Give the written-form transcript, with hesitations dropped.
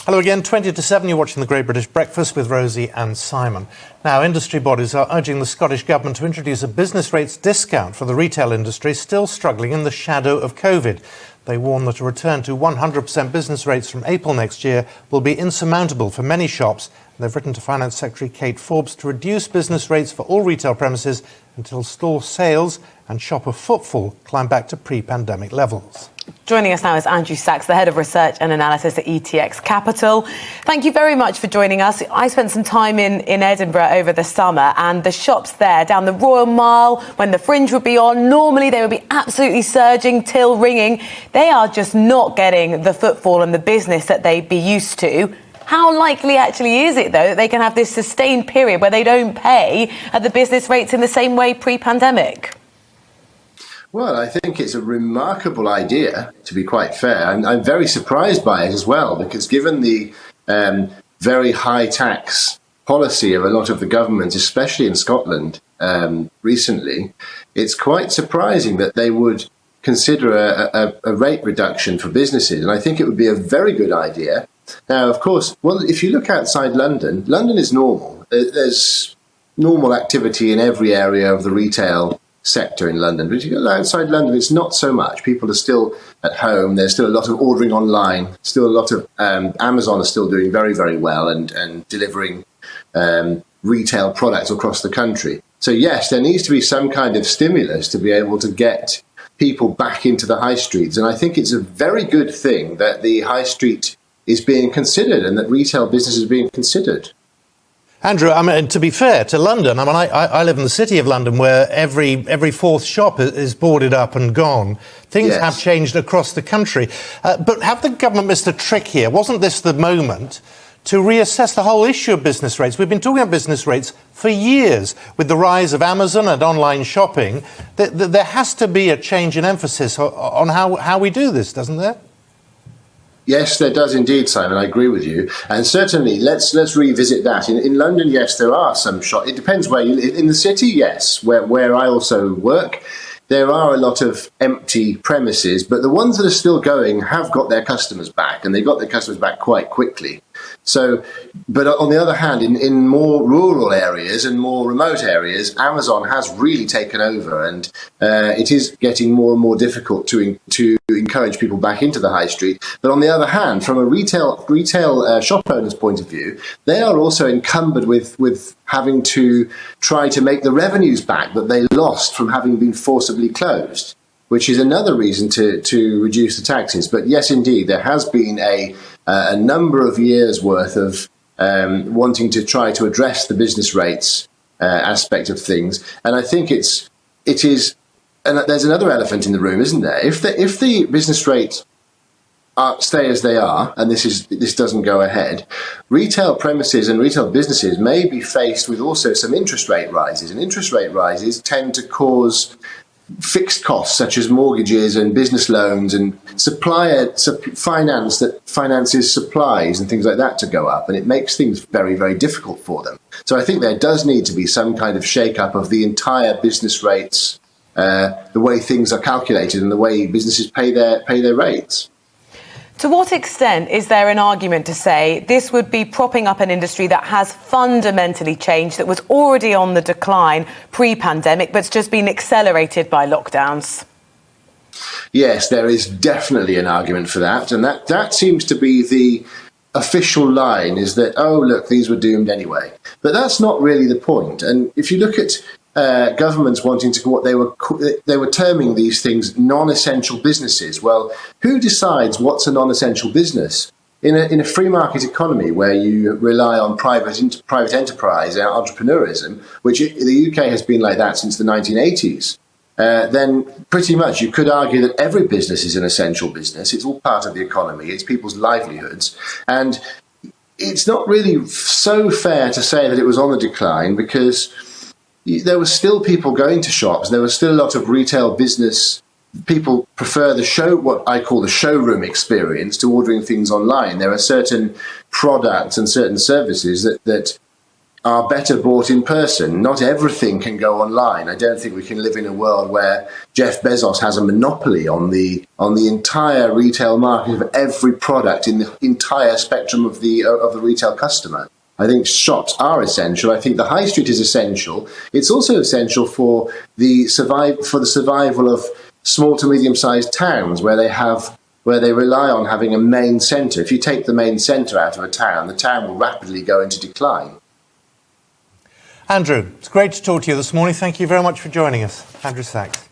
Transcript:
Hello again, 20 to 7, you're watching the Great British Breakfast with Rosie and Simon. Now, industry bodies are urging the Scottish Government to introduce a business rates discount for the retail industry still struggling in the shadow of COVID. They warn that a return to 100% business rates from April next year will be insurmountable for many shops. They've written to Finance Secretary Kate Forbes to reduce business rates for all retail premises until store sales and shopper footfall climb back to pre-pandemic levels. Joining us now is Andrew Sachs, the Head of Research and Analysis at ETX Capital. Thank you very much for joining us. I spent some time in Edinburgh over the summer, and the shops there down the Royal Mile, when the Fringe would be on, normally they would be absolutely surging, till ringing. They are just not getting the footfall and the business that they'd be used to. How likely actually is it, though, that they can have this sustained period where they don't pay at the business rates in the same way pre-pandemic? Well, I think it's a remarkable idea, to be quite fair. I'm very surprised by it as well, because given the very high tax policy of a lot of the governments, especially in Scotland recently, it's quite surprising that they would consider a rate reduction for businesses. And I think it would be a very good idea. Now, of course, well, if you look outside London, London is normal. There's normal activity in every area of the retail sector in London, but if you go outside London, it's not so much. People are still at home. There's still a lot of ordering online. Still a lot of Amazon are still doing very, very well and delivering retail products across the country. So yes, there needs to be some kind of stimulus to be able to get people back into the high streets. And I think it's a very good thing that the high street is being considered and that retail business is being considered. Andrew, I mean, to be fair to London, I mean, I live in the city of London where every fourth shop is boarded up and gone. Things Yes. have changed across the country. But have the government missed a trick here? Wasn't this the moment to reassess the whole issue of business rates? We've been talking about business rates for years. With the rise of Amazon and online shopping, there has to be a change in emphasis on how we do this, doesn't there? Yes, there does indeed, Simon. I agree with you. And certainly, let's revisit that. In London, yes, there are some shops. It depends where you live. In the city, yes, where I also work, there are a lot of empty premises, but the ones that are still going have got their customers back, and they got their customers back quite quickly. So, but on the other hand, in more rural areas and more remote areas, Amazon has really taken over, and it is getting more and more difficult to encourage people back into the high street. But on the other hand, from a retail shop owner's point of view, they are also encumbered with having to try to make the revenues back that they lost from having been forcibly closed, which is another reason to reduce the taxes. But yes, indeed, there has been a number of years' worth of wanting to try to address the business rates aspect of things. And I think it is, and there's another elephant in the room, isn't there? If the business rates stay as they are, and this doesn't go ahead, retail premises and retail businesses may be faced with also some interest rate rises. And interest rate rises tend to cause fixed costs such as mortgages and business loans and finance that finances supplies and things like that to go up, and it makes things very, very difficult for them. So I think there does need to be some kind of shake-up of the entire business rates, the way things are calculated and the way businesses pay their rates. To what extent is there an argument to say this would be propping up an industry that has fundamentally changed, that was already on the decline pre-pandemic, but's just been accelerated by lockdowns? Yes, there is definitely an argument for that. And that seems to be the official line, is that, oh, look, these were doomed anyway. But that's not really the point. And if you look at governments wanting to, what they were terming these things non-essential businesses. Well, who decides what's a non-essential business? In a free market economy where you rely on private enterprise and entrepreneurism, which the UK has been like that since the 1980s, then pretty much you could argue that every business is an essential business. It's all part of the economy. It's people's livelihoods. And it's not really so fair to say that it was on the decline, because there were still people going to shops. There was still a lot of retail business. People prefer what I call the showroom experience to ordering things online. There are certain products and certain services that are better bought in person. Not everything can go online. I don't think we can live in a world where Jeff Bezos has a monopoly on the entire retail market of every product in the entire spectrum of the retail customer. I think shops are essential. I think the high street is essential. It's also essential for the survival of small to medium-sized towns where they rely on having a main centre. If you take the main centre out of a town, the town will rapidly go into decline. Andrew, it's great to talk to you this morning. Thank you very much for joining us. Andrew Sachs.